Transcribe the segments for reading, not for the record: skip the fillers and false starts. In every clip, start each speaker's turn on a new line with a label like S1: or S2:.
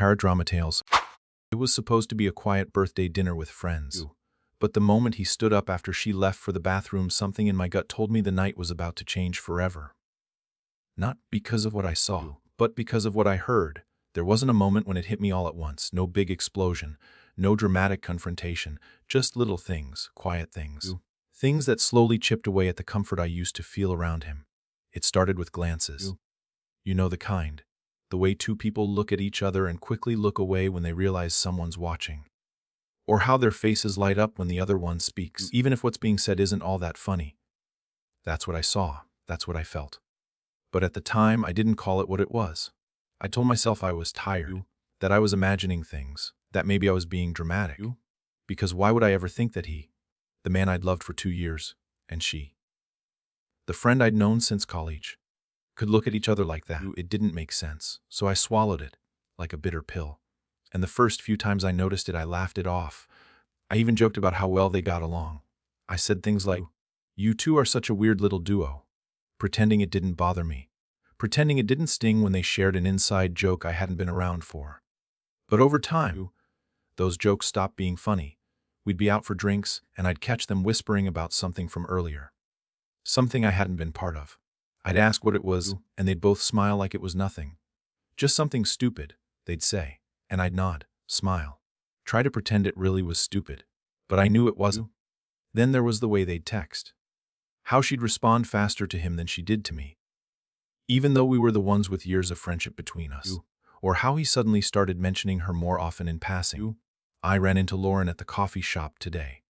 S1: paradramatales. It was supposed to be a quiet birthday dinner with friends. But the moment he stood up after she left for the bathroom, something in my gut told me the night was about to change forever. Not because of what I saw, but because of what I heard. There wasn't a moment when it hit me all at once. No big explosion, no dramatic confrontation, just little things, quiet things. Things that slowly chipped away at the comfort I used to feel around him. It started with glances. You know the kind. The way two people look at each other and quickly look away when they realize someone's watching. Or how their faces light up when the other one speaks, even if what's being said isn't all that funny. That's what I saw. That's what I felt. But at the time, I didn't call it what it was. I told myself I was tired, that I was imagining things, that maybe I was being dramatic. Because why would I ever think that he, the man I'd loved for 2 years, and she, the friend I'd known since college, could look at each other like that? It didn't make sense, so I swallowed it, like a bitter pill. And the first few times I noticed it, I laughed it off. I even joked about how well they got along. I said things like, "You two are such a weird little duo," pretending it didn't bother me, pretending it didn't sting when they shared an inside joke I hadn't been around for. But over time, those jokes stopped being funny. We'd be out for drinks, and I'd catch them whispering about something from earlier. Something I hadn't been part of. I'd ask what it was, and they'd both smile like it was nothing. Just something stupid, they'd say, and I'd nod, smile, try to pretend it really was stupid. But I knew it wasn't. Then there was the way they'd text. How she'd respond faster to him than she did to me, even though we were the ones with years of friendship between us. Or how he suddenly started mentioning her more often in passing. I ran into Lauren at the coffee shop today.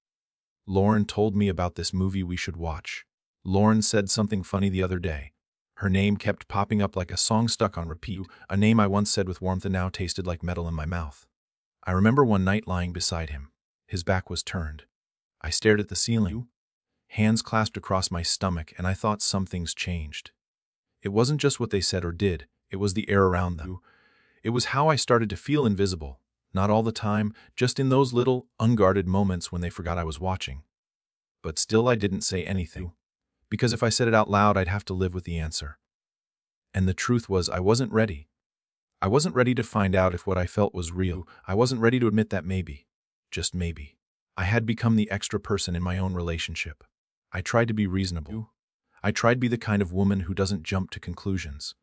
S1: Lauren told me about this movie we should watch. Lauren said something funny the other day. Her name kept popping up like a song stuck on repeat, a name I once said with warmth and now tasted like metal in my mouth. I remember one night lying beside him. His back was turned. I stared at the ceiling, hands clasped across my stomach, and I thought some things changed. It wasn't just what they said or did, it was the air around them. It was how I started to feel invisible, not all the time, just in those little, unguarded moments when they forgot I was watching. But still I didn't say anything, because if I said it out loud, I'd have to live with the answer. And the truth was, I wasn't ready. I wasn't ready to find out if what I felt was real. I wasn't ready to admit that maybe, just maybe, I had become the extra person in my own relationship. I tried to be reasonable. I tried to be the kind of woman who doesn't jump to conclusions,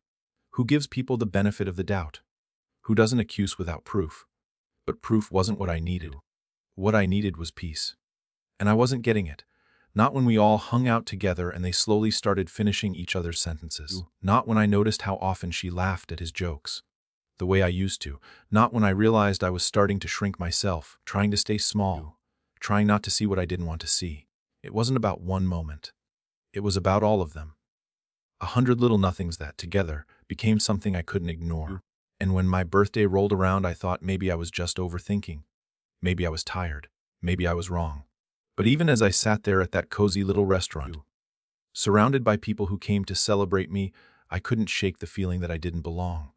S1: who gives people the benefit of the doubt, who doesn't accuse without proof. But proof wasn't what I needed. What I needed was peace. And I wasn't getting it. Not when we all hung out together and they slowly started finishing each other's sentences. Not when I noticed how often she laughed at his jokes, the way I used to. Not when I realized I was starting to shrink myself, trying to stay small, trying not to see what I didn't want to see. It wasn't about one moment. It was about all of them. 100 little nothings that, together, became something I couldn't ignore. And when my birthday rolled around, I thought maybe I was just overthinking. Maybe I was tired. Maybe I was wrong. But even as I sat there at that cozy little restaurant, surrounded by people who came to celebrate me, I couldn't shake the feeling that I didn't belong.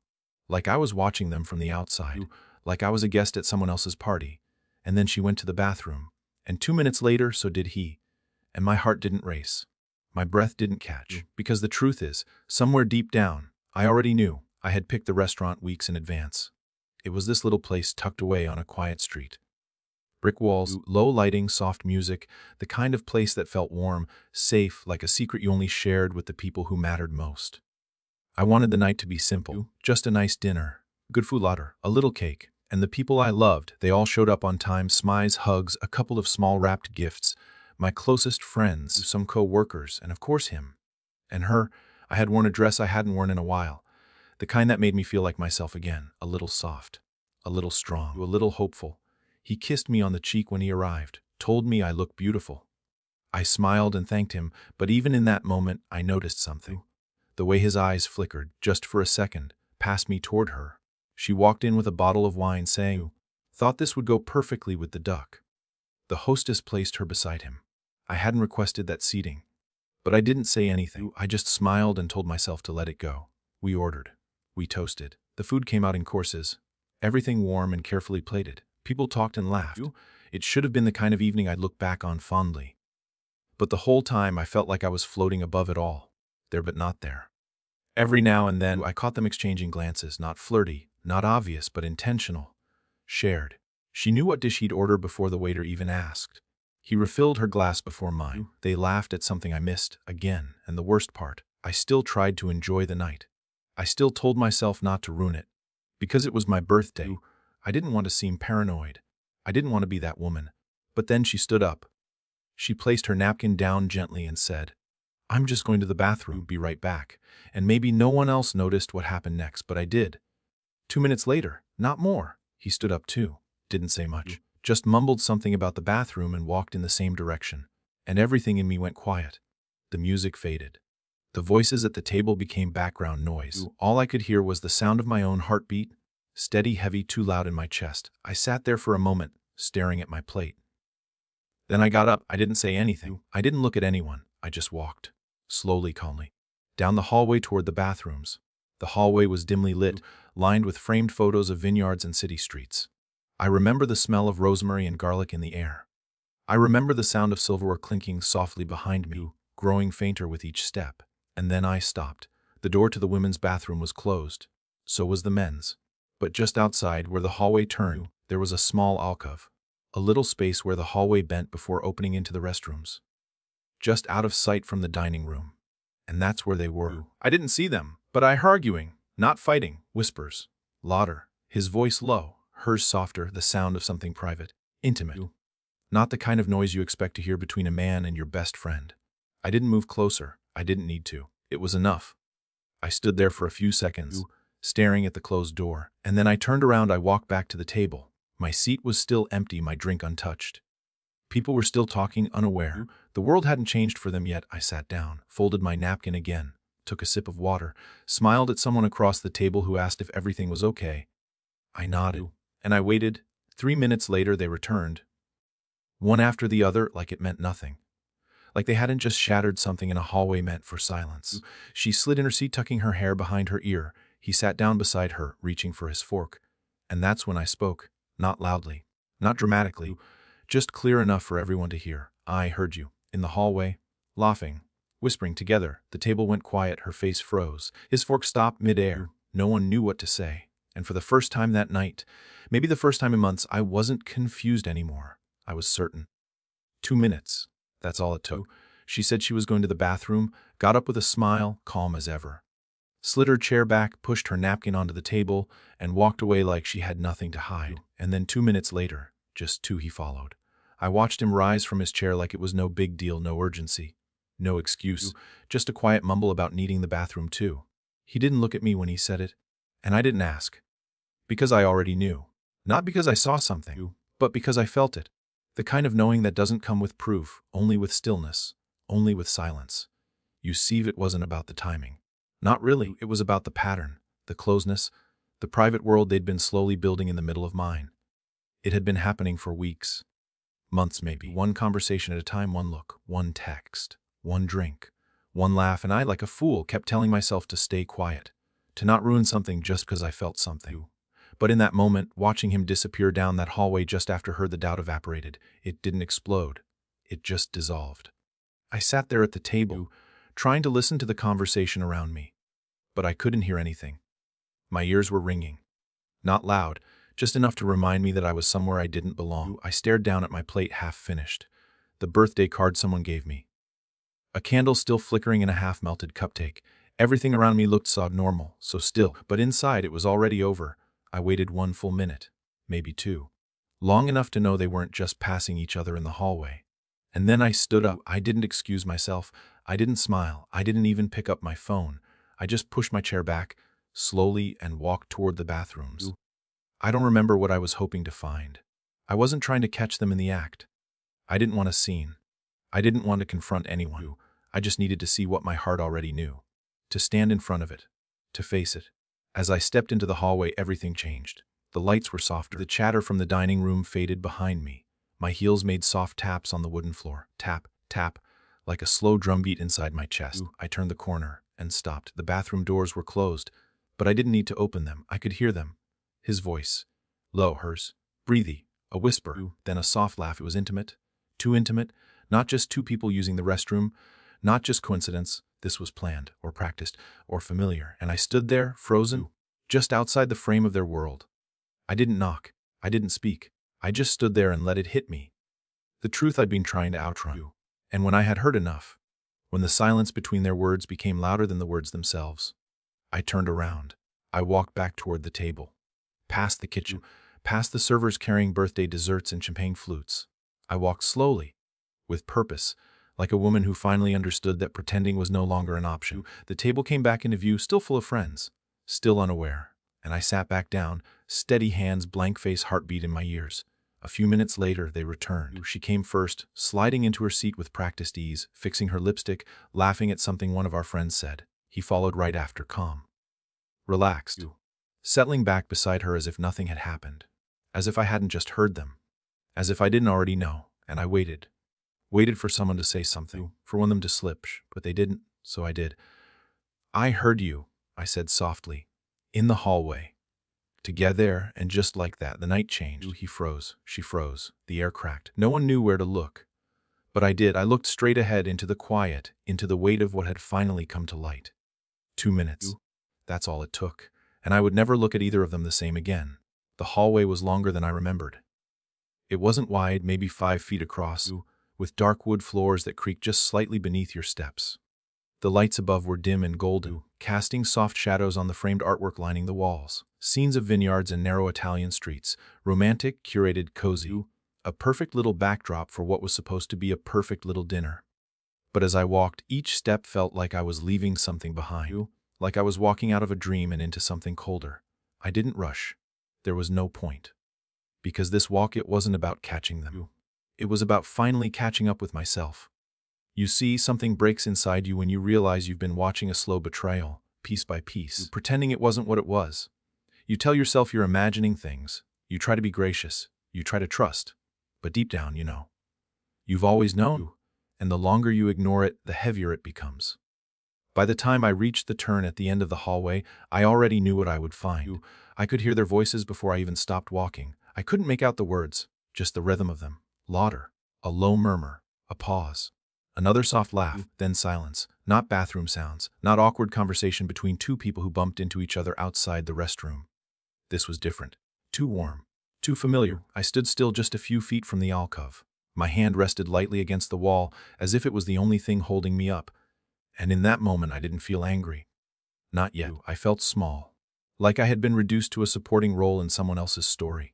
S1: Like I was watching them from the outside, like I was a guest at someone else's party. And then she went to the bathroom. And 2 minutes later, so did he. And my heart didn't race. My breath didn't catch. Because the truth is, somewhere deep down, I already knew. I had picked the restaurant weeks in advance. It was this little place tucked away on a quiet street. Brick walls, low lighting, soft music, the kind of place that felt warm, safe, like a secret you only shared with the people who mattered most. I wanted the night to be simple, just a nice dinner, good food, a little cake, and the people I loved, they all showed up on time, smiles, hugs, a couple of small wrapped gifts, my closest friends, some co-workers, and of course him. And her, I had worn a dress I hadn't worn in a while. The kind that made me feel like myself again, a little soft, a little strong, a little hopeful. He kissed me on the cheek when he arrived, told me I looked beautiful. I smiled and thanked him, but even in that moment, I noticed something. The way his eyes flickered, just for a second, past me toward her. She walked in with a bottle of wine, saying, "Thought this would go perfectly with the duck." The hostess placed her beside him. I hadn't requested that seating, but I didn't say anything. I just smiled and told myself to let it go. We ordered. We toasted. The food came out in courses, everything warm and carefully plated. People talked and laughed. It should have been the kind of evening I'd look back on fondly. But the whole time I felt like I was floating above it all, there but not there. Every now and then I caught them exchanging glances, not flirty, Not obvious, but intentional. Shared. She knew what dish he'd order before the waiter even asked. He refilled her glass before mine. They laughed at something I missed, again, and the worst part, I still tried to enjoy the night. I still told myself not to ruin it. Because it was my birthday, I didn't want to seem paranoid. I didn't want to be that woman. But then she stood up. She placed her napkin down gently and said, "I'm just going to the bathroom, be right back." And maybe no one else noticed what happened next, but I did. 2 minutes later, not more, he stood up too. Didn't say much. Just mumbled something about the bathroom and walked in the same direction. And everything in me went quiet. The music faded. The voices at the table became background noise. All I could hear was the sound of my own heartbeat, steady, heavy, too loud in my chest. I sat there for a moment, staring at my plate. Then I got up. I didn't say anything. I didn't look at anyone. I just walked, slowly, calmly, down the hallway toward the bathrooms. The hallway was dimly lit, lined with framed photos of vineyards and city streets. I remember the smell of rosemary and garlic in the air. I remember the sound of silverware clinking softly behind me, growing fainter with each step. And then I stopped. The door to the women's bathroom was closed. So was the men's. But just outside, where the hallway turned, there was a small alcove. A little space where the hallway bent before opening into the restrooms. Just out of sight from the dining room. And that's where they were. I didn't see them, but I heard arguing, not fighting, whispers. Lauder, his voice low, hers softer, the sound of something private, intimate. Not the kind of noise you expect to hear between a man and your best friend. I didn't move closer. I didn't need to. It was enough. I stood there for a few seconds, staring at the closed door, and then I turned around. I walked back to the table. My seat was still empty, my drink untouched. People were still talking, unaware. The world hadn't changed for them yet. I sat down, folded my napkin again, took a sip of water, smiled at someone across the table who asked if everything was okay. I nodded, and I waited. 3 minutes later, they returned. One after the other, like it meant nothing. Like they hadn't just shattered something in a hallway meant for silence. She slid in her seat, tucking her hair behind her ear. He sat down beside her, reaching for his fork. And that's when I spoke, not loudly, not dramatically, just clear enough for everyone to hear. "I heard you." In the hallway, laughing, whispering together. The table went quiet, her face froze. His fork stopped midair. No one knew what to say. And for the first time that night, maybe the first time in months, I wasn't confused anymore. I was certain. 2 minutes. That's all it took. She said she was going to the bathroom, got up with a smile, calm as ever. Slid her chair back, pushed her napkin onto the table, and walked away like she had nothing to hide. And then 2 minutes later, just two, he followed. I watched him rise from his chair like it was no big deal, no urgency, no excuse, just a quiet mumble about needing the bathroom too. He didn't look at me when he said it, and I didn't ask. Because I already knew. Not because I saw something, but because I felt it. The kind of knowing that doesn't come with proof, only with stillness, only with silence. You see, it wasn't about the timing. Not really. It was about the pattern, the closeness, the private world they'd been slowly building in the middle of mine. It had been happening for weeks, months maybe. One conversation at a time, one look, one text, one drink, one laugh, and I, like a fool, kept telling myself to stay quiet, to not ruin something just because I felt something. But in that moment, watching him disappear down that hallway just after her, the doubt evaporated. It didn't explode. It just dissolved. I sat there at the table, trying to listen to the conversation around me. But I couldn't hear anything. My ears were ringing. Not loud, just enough to remind me that I was somewhere I didn't belong. I stared down at my plate, half finished. The birthday card someone gave me. A candle still flickering in a half-melted cupcake. Everything around me looked so normal, so still, but inside it was already over. I waited 1 full minute, maybe 2. Long enough to know they weren't just passing each other in the hallway. And then I stood up. I didn't excuse myself. I didn't smile. I didn't even pick up my phone. I just pushed my chair back, slowly, and walked toward the bathrooms. I don't remember what I was hoping to find. I wasn't trying to catch them in the act. I didn't want a scene. I didn't want to confront anyone. I just needed to see what my heart already knew. To stand in front of it. To face it. As I stepped into the hallway, everything changed. The lights were softer. The chatter from the dining room faded behind me. My heels made soft taps on the wooden floor. Tap, tap, like a slow drumbeat inside my chest. I turned the corner and stopped. The bathroom doors were closed, but I didn't need to open them. I could hear them. His voice. Low, hers. Breathy. A whisper. Then a soft laugh. It was intimate. Too intimate. Not just two people using the restroom. Not just coincidence. This was planned, or practiced, or familiar. And I stood there, frozen, just outside the frame of their world. I didn't knock. I didn't speak. I just stood there and let it hit me. The truth I'd been trying to outrun. And when I had heard enough, when the silence between their words became louder than the words themselves, I turned around. I walked back toward the table, past the kitchen, past the servers carrying birthday desserts and champagne flutes. I walked slowly, with purpose, like a woman who finally understood that pretending was no longer an option. The table came back into view, still full of friends, still unaware, and I sat back down, steady hands, blank face, heartbeat in my ears. A few minutes later, they returned. She came first, sliding into her seat with practiced ease, fixing her lipstick, laughing at something one of our friends said. He followed right after, calm, relaxed, settling back beside her as if nothing had happened, as if I hadn't just heard them, as if I didn't already know, and I waited for someone to say something, for one of them to slip, but they didn't, so I did. "I heard you," I said softly, "in the hallway." Together, and just like that, the night changed. He froze, she froze, the air cracked. No one knew where to look. But I did. I looked straight ahead into the quiet, into the weight of what had finally come to light. 2 minutes. That's all it took. And I would never look at either of them the same again. The hallway was longer than I remembered. It wasn't wide, maybe 5 feet across, with dark wood floors that creaked just slightly beneath your steps. The lights above were dim and golden, casting soft shadows on the framed artwork lining the walls. Scenes of vineyards and narrow Italian streets, romantic, curated, cozy. A perfect little backdrop for what was supposed to be a perfect little dinner. But as I walked, each step felt like I was leaving something behind, like I was walking out of a dream and into something colder. I didn't rush. There was no point. Because this walk, it wasn't about catching them. It was about finally catching up with myself. You see, something breaks inside you when you realize you've been watching a slow betrayal, piece by piece, pretending it wasn't what it was. You tell yourself you're imagining things. You try to be gracious. You try to trust. But deep down, you know. You've always known. And the longer you ignore it, the heavier it becomes. By the time I reached the turn at the end of the hallway, I already knew what I would find. I could hear their voices before I even stopped walking. I couldn't make out the words, just the rhythm of them. Laughter, a low murmur, a pause. Another soft laugh, then silence. Not bathroom sounds, not awkward conversation between two people who bumped into each other outside the restroom. This was different. Too warm. Too familiar. I stood still just a few feet from the alcove. My hand rested lightly against the wall, as if it was the only thing holding me up. And in that moment, I didn't feel angry. Not yet. I felt small. Like I had been reduced to a supporting role in someone else's story.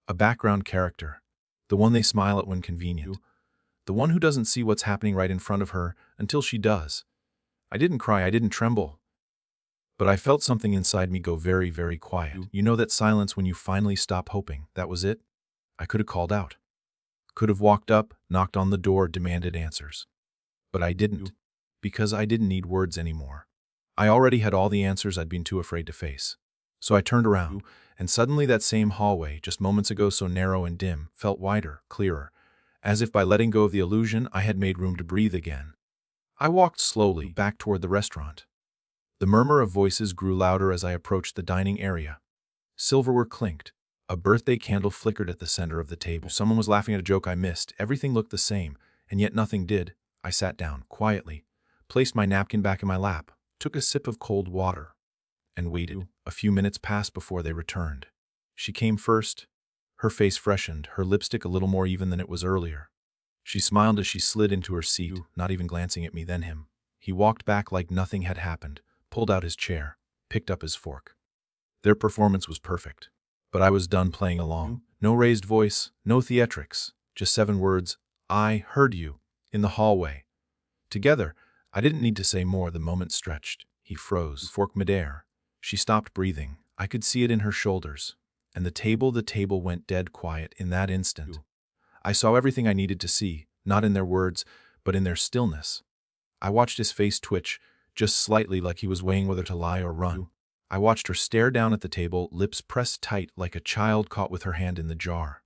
S1: A background character. The one they smile at when convenient. The one who doesn't see what's happening right in front of her until she does. I didn't cry, I didn't tremble. But I felt something inside me go very, very quiet. You know that silence when you finally stop hoping. That was it. I could have called out. Could have walked up, knocked on the door, demanded answers. But I didn't. Because I didn't need words anymore. I already had all the answers I'd been too afraid to face. So I turned around, and suddenly that same hallway, just moments ago so narrow and dim, felt wider, clearer. As if by letting go of the illusion, I had made room to breathe again. I walked slowly back toward the restaurant. The murmur of voices grew louder as I approached the dining area. Silverware clinked. A birthday candle flickered at the center of the table. Someone was laughing at a joke I missed. Everything looked the same, and yet nothing did. I sat down, quietly, placed my napkin back in my lap, took a sip of cold water, and waited. A few minutes passed before they returned. She came first. Her face freshened, her lipstick a little more even than it was earlier. She smiled as she slid into her seat, not even glancing at me, then him. He walked back like nothing had happened, pulled out his chair, picked up his fork. Their performance was perfect. But I was done playing along. No raised voice, no theatrics, just 7 words, "I heard you," in the hallway. Together, I didn't need to say more. The moment stretched. He froze, fork midair. She stopped breathing. I could see it in her shoulders. And the table went dead quiet in that instant. I saw everything I needed to see, not in their words, but in their stillness. I watched his face twitch, just slightly, like he was weighing whether to lie or run. I watched her stare down at the table, lips pressed tight like a child caught with her hand in the jar.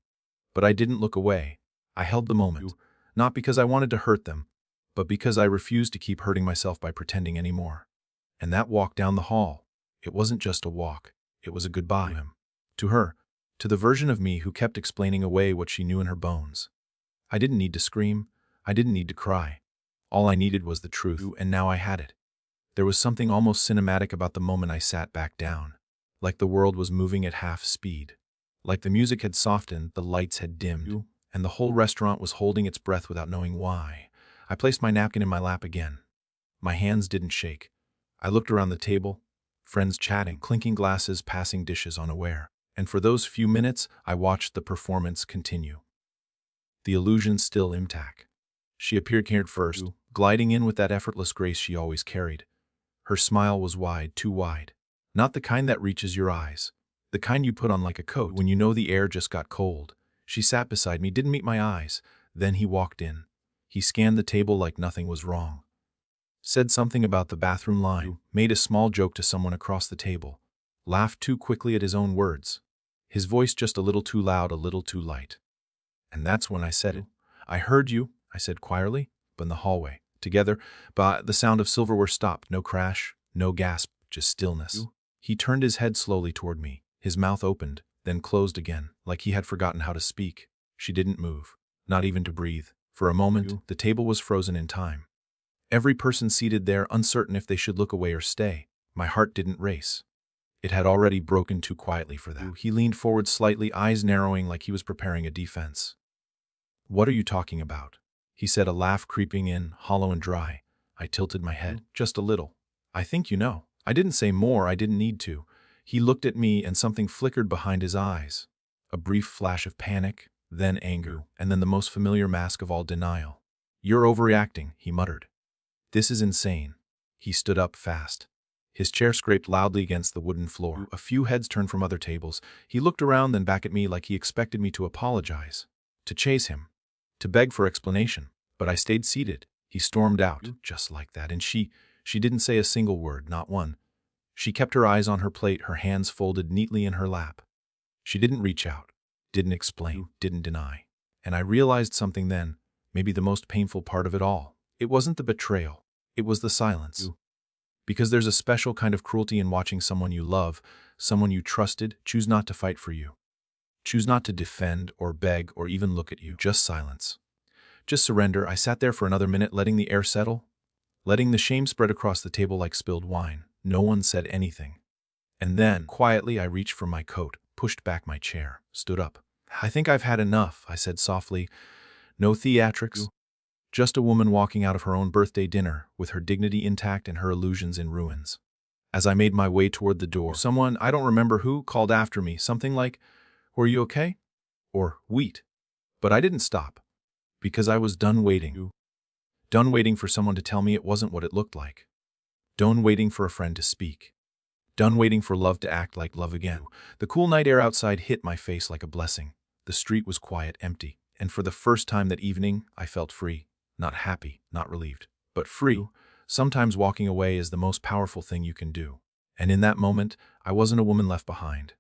S1: But I didn't look away. I held the moment, not because I wanted to hurt them, but because I refused to keep hurting myself by pretending anymore. And that walk down the hall, it wasn't just a walk, it was a goodbye to him. To her, to the version of me who kept explaining away what she knew in her bones. I didn't need to scream. I didn't need to cry. All I needed was the truth, and now I had it. There was something almost cinematic about the moment I sat back down. like the world was moving at half speed. Like the music had softened, the lights had dimmed, and the whole restaurant was holding its breath without knowing why. I placed my napkin in my lap again. My hands didn't shake. I looked around the table, friends chatting, clinking glasses, passing dishes unaware. And for those few minutes, I watched the performance continue. The illusion still intact. She appeared cared first, gliding in with that effortless grace she always carried. Her smile was wide, too wide. Not the kind that reaches your eyes. The kind you put on like a coat when you know the air just got cold. She sat beside me, didn't meet my eyes. Then he walked in. He scanned the table like nothing was wrong. Said something about the bathroom line, made a small joke to someone across the table. Laughed too quickly at his own words. His voice just a little too loud, a little too light. And that's when I said it. I heard you, I said quietly, but in the hallway. Together, but the sound of silverware stopped. No crash, no gasp, just stillness. He turned his head slowly toward me. His mouth opened, then closed again, like he had forgotten how to speak. She didn't move, not even to breathe. For a moment, the table was frozen in time. Every person seated there, uncertain if they should look away or stay. My heart didn't race. It had already broken too quietly for that. He leaned forward slightly, eyes narrowing like he was preparing a defense. What are you talking about? He said, a laugh creeping in, hollow and dry. I tilted my head, just a little. I think you know. I didn't say more, I didn't need to. He looked at me and something flickered behind his eyes. A brief flash of panic, then anger, and then the most familiar mask of all, denial. You're overreacting, he muttered. This is insane. He stood up fast. His chair scraped loudly against the wooden floor. A few heads turned from other tables. He looked around, then back at me like he expected me to apologize, to chase him, to beg for explanation. But I stayed seated. He stormed out, just like that, and she didn't say a single word, not one. She kept her eyes on her plate, her hands folded neatly in her lap. She didn't reach out, didn't explain, didn't deny. And I realized something then, maybe the most painful part of it all. It wasn't the betrayal. It was the silence. Because there's a special kind of cruelty in watching someone you love, someone you trusted, choose not to fight for you. Choose not to defend or beg or even look at you. Just silence. Just surrender. I sat there for another minute, letting the air settle, letting the shame spread across the table like spilled wine. No one said anything. And then, quietly, I reached for my coat, pushed back my chair, stood up. I think I've had enough, I said softly. No theatrics. Just a woman walking out of her own birthday dinner, with her dignity intact and her illusions in ruins. As I made my way toward the door, someone, I don't remember who, called after me, something like, "Were you okay?" Or, "Wheat." But I didn't stop, because I was done waiting. Done waiting for someone to tell me it wasn't what it looked like. Done waiting for a friend to speak. Done waiting for love to act like love again. The cool night air outside hit my face like a blessing. The street was quiet, empty, and for the first time that evening, I felt free. Not happy, not relieved, but free. Sometimes walking away is the most powerful thing you can do. And in that moment, I wasn't a woman left behind.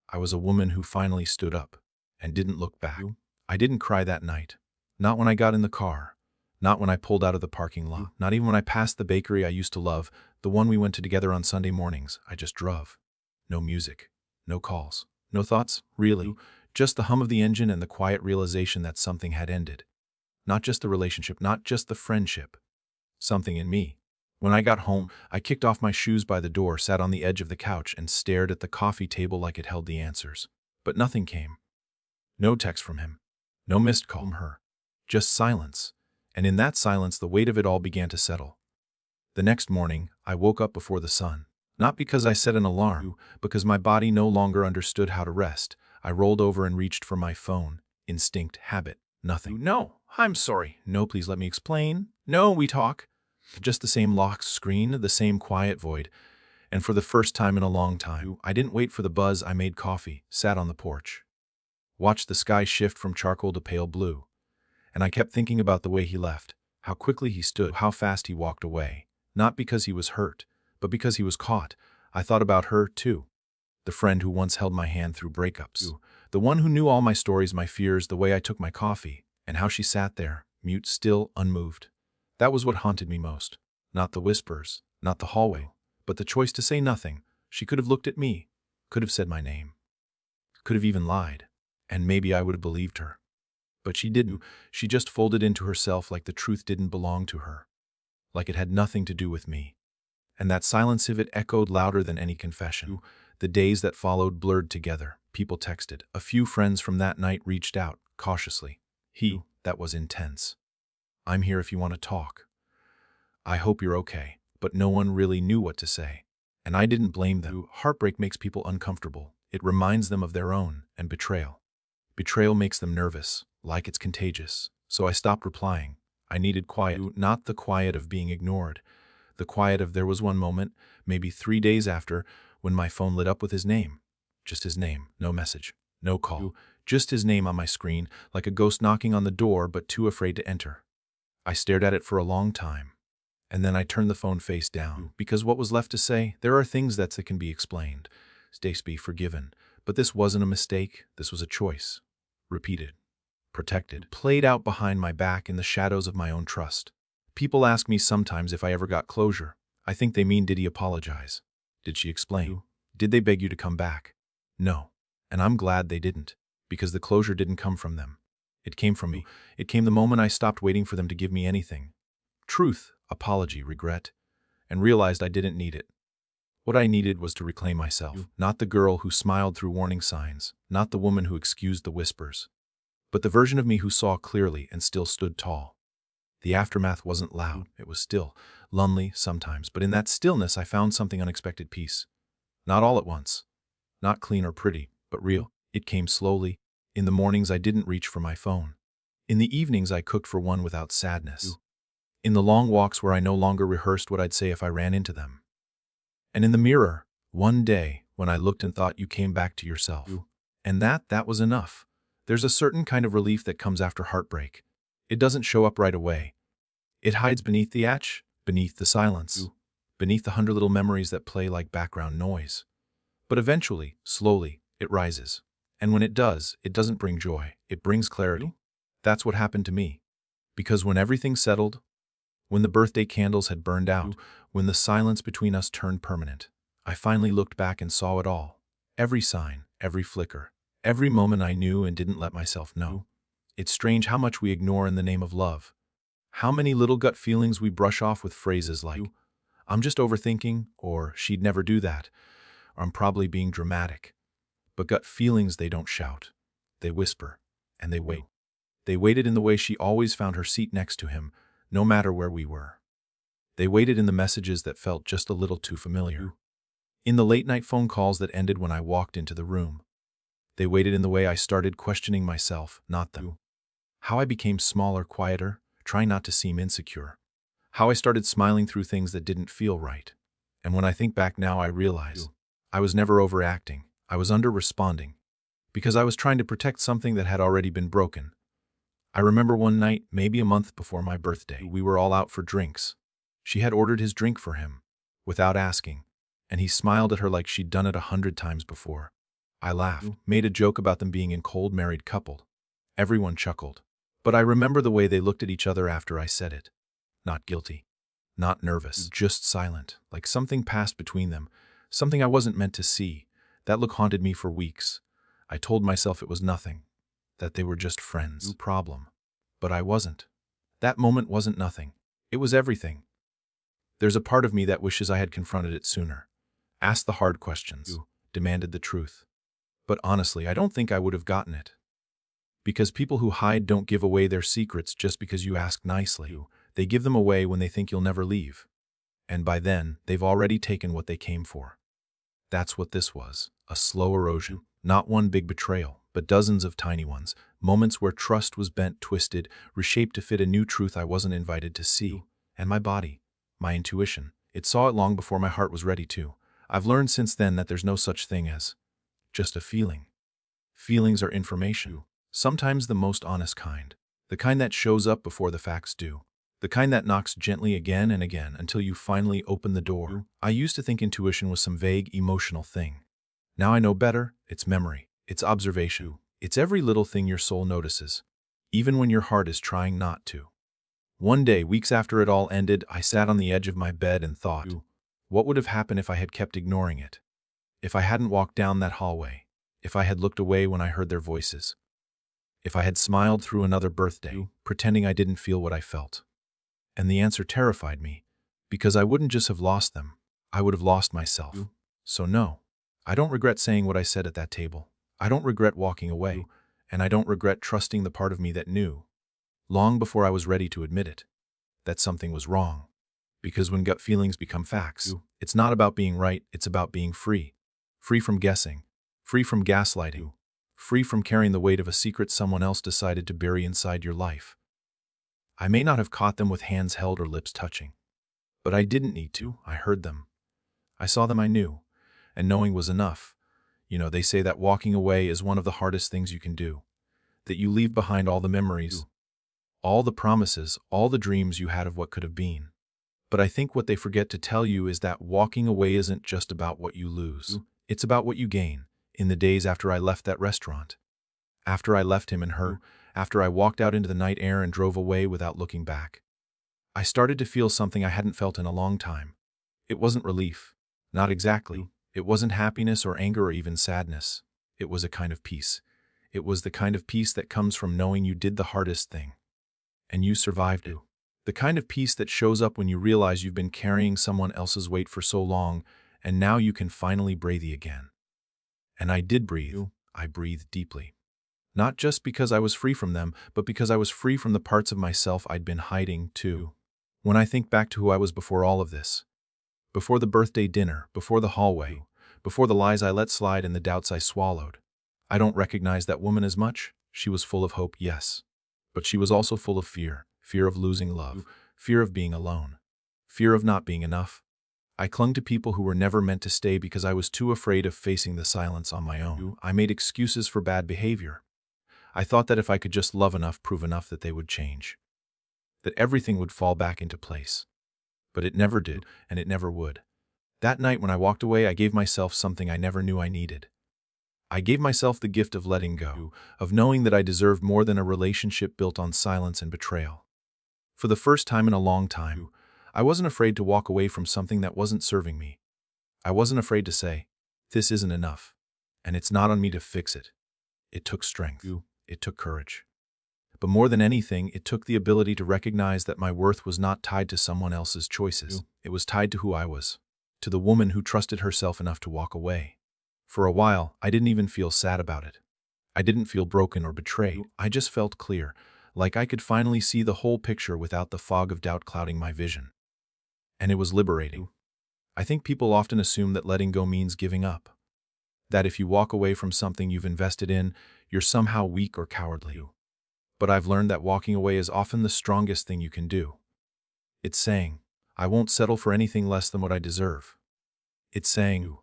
S1: I was a woman who finally stood up and didn't look back. I didn't cry that night. Not when I got in the car. Not when I pulled out of the parking lot. Not even when I passed the bakery I used to love, the one we went to together on Sunday mornings. I just drove. No music. No calls. No thoughts, really. Just the hum of the engine and the quiet realization that something had ended. Not just the relationship, not just the friendship. Something in me. When I got home, I kicked off my shoes by the door, sat on the edge of the couch, and stared at the coffee table like it held the answers. But nothing came. No text from him. No missed call from her. Just silence. And in that silence, the weight of it all began to settle. The next morning, I woke up before the sun. Not because I set an alarm, because my body no longer understood how to rest. I rolled over and reached for my phone. Instinct, habit, nothing. No, I'm sorry. No, please let me explain. No, we talk. Just the same locked screen, the same quiet void. And for the first time in a long time, I didn't wait for the buzz. I made coffee, sat on the porch. Watched the sky shift from charcoal to pale blue. And I kept thinking about the way he left, how quickly he stood, how fast he walked away. Not because he was hurt, but because he was caught. I thought about her, too. The friend who once held my hand through breakups. The one who knew all my stories, my fears, the way I took my coffee, and how she sat there, mute, still, unmoved. That was what haunted me most. Not the whispers, not the hallway, but the choice to say nothing. She could have looked at me, could have said my name, could have even lied, and maybe I would have believed her. But she didn't. She just folded into herself like the truth didn't belong to her, like it had nothing to do with me. And that silence of it echoed louder than any confession. The days that followed blurred together. People texted. A few friends from that night reached out, cautiously. That was intense. I'm here if you want to talk. I hope you're okay. But no one really knew what to say. And I didn't blame them. Heartbreak makes people uncomfortable. It reminds them of their own, and betrayal. Betrayal makes them nervous, like it's contagious. So I stopped replying. I needed quiet, not the quiet of being ignored. The quiet of there was one moment, maybe 3 days after, when my phone lit up with his name. Just his name, no message, no call. Just his name on my screen, like a ghost knocking on the door but too afraid to enter. I stared at it for a long time. And then I turned the phone face down, because what was left to say, there are things that can be explained. States be forgiven. But this wasn't a mistake, this was a choice. Repeated. Protected. Played out behind my back in the shadows of my own trust. People ask me sometimes if I ever got closure. I think they mean, did he apologize? Did she explain? Did they beg you to come back? No. And I'm glad they didn't, because the closure didn't come from them. It came from me. It came the moment I stopped waiting for them to give me anything. Truth, apology, regret, and realized I didn't need it. What I needed was to reclaim myself, not the girl who smiled through warning signs, not the woman who excused the whispers, but the version of me who saw clearly and still stood tall. The aftermath wasn't loud, it was still, lonely sometimes, but in that stillness I found something unexpected: peace. Not all at once, not clean or pretty, but real. It came slowly. In the mornings I didn't reach for my phone. In the evenings I cooked for one without sadness. In the long walks where I no longer rehearsed what I'd say if I ran into them. And in the mirror, one day, when I looked and thought you came back to yourself. And that was enough. There's a certain kind of relief that comes after heartbreak. It doesn't show up right away. It hides beneath the etch, beneath the silence, beneath the 100 little memories that play like background noise. But eventually, slowly, it rises. And when it does, it doesn't bring joy, it brings clarity. That's what happened to me. Because when everything settled, when the birthday candles had burned out, when the silence between us turned permanent, I finally looked back and saw it all. Every sign, every flicker, every moment I knew and didn't let myself know. It's strange how much we ignore in the name of love. How many little gut feelings we brush off with phrases like, I'm just overthinking, or she'd never do that, or I'm probably being dramatic. But gut feelings, they don't shout. They whisper, and they wait. They waited in the way she always found her seat next to him, no matter where we were. They waited in the messages that felt just a little too familiar. In the late-night phone calls that ended when I walked into the room. They waited in the way I started questioning myself, not them. How I became smaller, quieter, trying not to seem insecure. How I started smiling through things that didn't feel right. And when I think back now, I realize I was never overacting. I was under-responding. Because I was trying to protect something that had already been broken. I remember one night, maybe a month before my birthday, we were all out for drinks. She had ordered his drink for him, without asking, and he smiled at her like she'd done it 100 times before. I laughed, made a joke about them being a cold married couple. Everyone chuckled. But I remember the way they looked at each other after I said it. Not guilty, not nervous, just silent, like something passed between them, something I wasn't meant to see. That look haunted me for weeks. I told myself it was nothing, that they were just friends. No problem. But I wasn't. That moment wasn't nothing. It was everything. There's a part of me that wishes I had confronted it sooner. Asked the hard questions. Demanded the truth. But honestly, I don't think I would have gotten it. Because people who hide don't give away their secrets just because you ask nicely. They give them away when they think you'll never leave. And by then, they've already taken what they came for. That's what this was. A slow erosion. Not one big betrayal, but dozens of tiny ones. Moments where trust was bent, twisted, reshaped to fit a new truth I wasn't invited to see. And my body, my intuition, it saw it long before my heart was ready to. I've learned since then that there's no such thing as just a feeling. Feelings are information. Sometimes the most honest kind. The kind that shows up before the facts do. The kind that knocks gently again and again until you finally open the door. I used to think intuition was some vague, emotional thing. Now I know better. It's memory. It's observation. It's every little thing your soul notices, even when your heart is trying not to. One day, weeks after it all ended, I sat on the edge of my bed and thought, what would have happened if I had kept ignoring it? If I hadn't walked down that hallway? If I had looked away when I heard their voices? If I had smiled through another birthday, pretending I didn't feel what I felt? And the answer terrified me, because I wouldn't just have lost them, I would have lost myself. So no, I don't regret saying what I said at that table. I don't regret walking away. And I don't regret trusting the part of me that knew, long before I was ready to admit it, that something was wrong. Because when gut feelings become facts, it's not about being right, it's about being free. Free from guessing, free from gaslighting, free from carrying the weight of a secret someone else decided to bury inside your life. I may not have caught them with hands held or lips touching, but I didn't need to. I heard them. I saw them, I knew, and knowing was enough. They say that walking away is one of the hardest things you can do, that you leave behind all the memories, all the promises, all the dreams you had of what could have been. But I think what they forget to tell you is that walking away isn't just about what you lose. It's about what you gain. In the days after I left that restaurant, after I left him and her, after I walked out into the night air and drove away without looking back, I started to feel something I hadn't felt in a long time. It wasn't relief. Not exactly. It wasn't happiness or anger or even sadness. It was a kind of peace. It was the kind of peace that comes from knowing you did the hardest thing, and you survived it. The kind of peace that shows up when you realize you've been carrying someone else's weight for so long, and now you can finally breathe again. And I did breathe. I breathed deeply. Not just because I was free from them, but because I was free from the parts of myself I'd been hiding, too. When I think back to who I was before all of this, before the birthday dinner, before the hallway, before the lies I let slide and the doubts I swallowed, I don't recognize that woman as much. She was full of hope, yes. But she was also full of fear. Fear of losing love, fear of being alone, fear of not being enough. I clung to people who were never meant to stay because I was too afraid of facing the silence on my own. I made excuses for bad behavior. I thought that if I could just love enough, prove enough, that they would change, that everything would fall back into place. But it never did, and it never would. That night when I walked away, I gave myself something I never knew I needed. I gave myself the gift of letting go, of knowing that I deserved more than a relationship built on silence and betrayal. For the first time in a long time, I wasn't afraid to walk away from something that wasn't serving me. I wasn't afraid to say, this isn't enough, and it's not on me to fix it. It took strength. It took courage. But more than anything, it took the ability to recognize that my worth was not tied to someone else's choices. It was tied to who I was, to the woman who trusted herself enough to walk away. For a while, I didn't even feel sad about it. I didn't feel broken or betrayed. I just felt clear, like I could finally see the whole picture without the fog of doubt clouding my vision. And it was liberating. I think people often assume that letting go means giving up. That if you walk away from something you've invested in, you're somehow weak or cowardly. But I've learned that walking away is often the strongest thing you can do. It's saying, I won't settle for anything less than what I deserve. It's saying,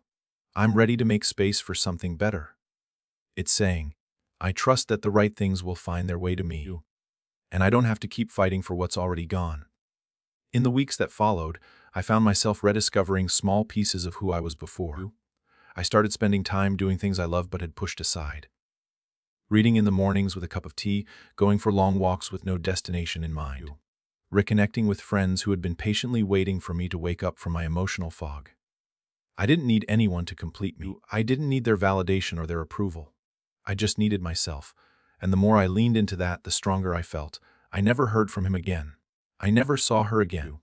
S1: I'm ready to make space for something better. It's saying, I trust that the right things will find their way to me, and I don't have to keep fighting for what's already gone. In the weeks that followed, I found myself rediscovering small pieces of who I was before. I started spending time doing things I loved but had pushed aside. Reading in the mornings with a cup of tea, going for long walks with no destination in mind. Reconnecting with friends who had been patiently waiting for me to wake up from my emotional fog. I didn't need anyone to complete me. I didn't need their validation or their approval. I just needed myself, and the more I leaned into that, the stronger I felt. I never heard from him again. I never saw her again.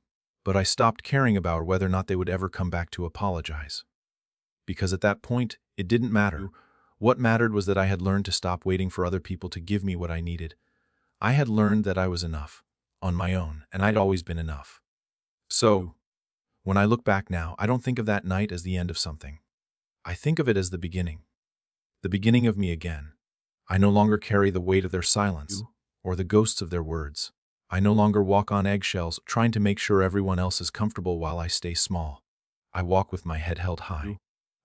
S1: But I stopped caring about whether or not they would ever come back to apologize. Because at that point, it didn't matter. What mattered was that I had learned to stop waiting for other people to give me what I needed. I had learned that I was enough, on my own, and I'd always been enough. So, when I look back now, I don't think of that night as the end of something. I think of it as the beginning of me again. I no longer carry the weight of their silence, or the ghosts of their words. I no longer walk on eggshells, trying to make sure everyone else is comfortable while I stay small. I walk with my head held high.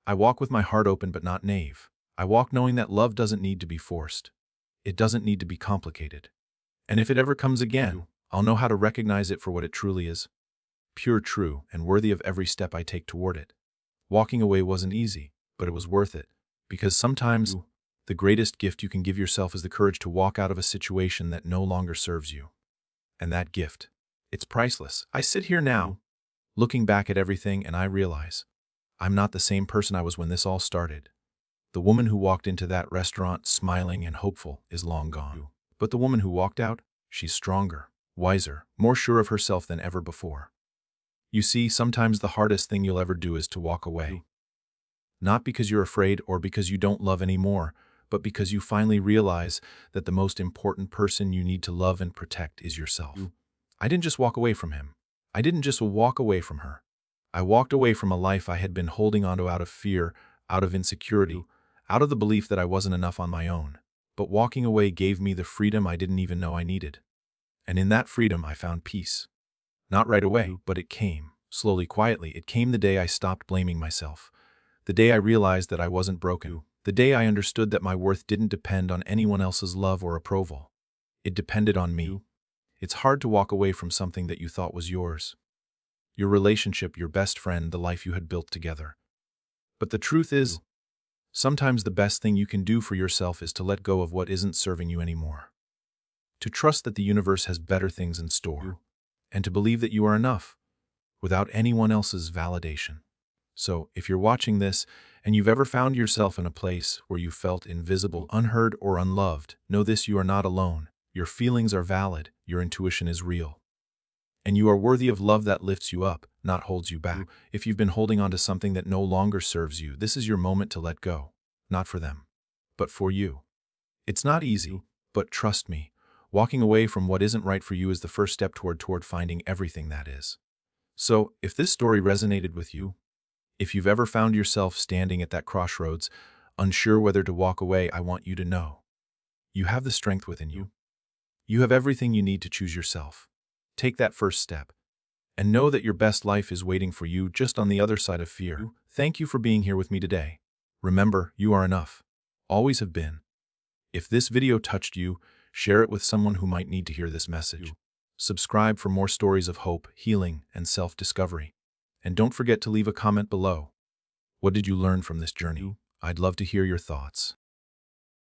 S1: I walk with my heart open but not naive. I walk knowing that love doesn't need to be forced. It doesn't need to be complicated. And if it ever comes again, I'll know how to recognize it for what it truly is. Pure, true, and worthy of every step I take toward it. Walking away wasn't easy, but it was worth it. Because sometimes, the greatest gift you can give yourself is the courage to walk out of a situation that no longer serves you. And that gift, it's priceless. I sit here now, looking back at everything, and I realize I'm not the same person I was when this all started. The woman who walked into that restaurant smiling and hopeful is long gone. But the woman who walked out, she's stronger, wiser, more sure of herself than ever before. You see, sometimes the hardest thing you'll ever do is to walk away. Not because you're afraid or because you don't love anymore, but because you finally realize that the most important person you need to love and protect is yourself. I didn't just walk away from him. I didn't just walk away from her. I walked away from a life I had been holding onto out of fear, out of insecurity, out of the belief that I wasn't enough on my own. But walking away gave me the freedom I didn't even know I needed. And in that freedom, I found peace. Not right away, but it came. Slowly, quietly, it came the day I stopped blaming myself. The day I realized that I wasn't broken. The day I understood that my worth didn't depend on anyone else's love or approval. It depended on me. It's hard to walk away from something that you thought was yours. Your relationship, your best friend, the life you had built together. But the truth is, sometimes the best thing you can do for yourself is to let go of what isn't serving you anymore. To trust that the universe has better things in store. And to believe that you are enough, without anyone else's validation. So, if you're watching this, and you've ever found yourself in a place where you felt invisible, unheard, or unloved, know this: you are not alone. Your feelings are valid, your intuition is real. And you are worthy of love that lifts you up, not holds you back. If you've been holding on to something that no longer serves you, this is your moment to let go. Not for them, but for you. It's not easy, but trust me, walking away from what isn't right for you is the first step toward finding everything that is. So, if this story resonated with you, if you've ever found yourself standing at that crossroads, unsure whether to walk away, I want you to know. You have the strength within you. You have everything you need to choose yourself. Take that first step. And know that your best life is waiting for you just on the other side of fear. Thank you for being here with me today. Remember, you are enough. Always have been. If this video touched you, share it with someone who might need to hear this message. Subscribe for more stories of hope, healing, and self-discovery. And don't forget to leave a comment below. What did you learn from this journey? I'd love to hear your thoughts.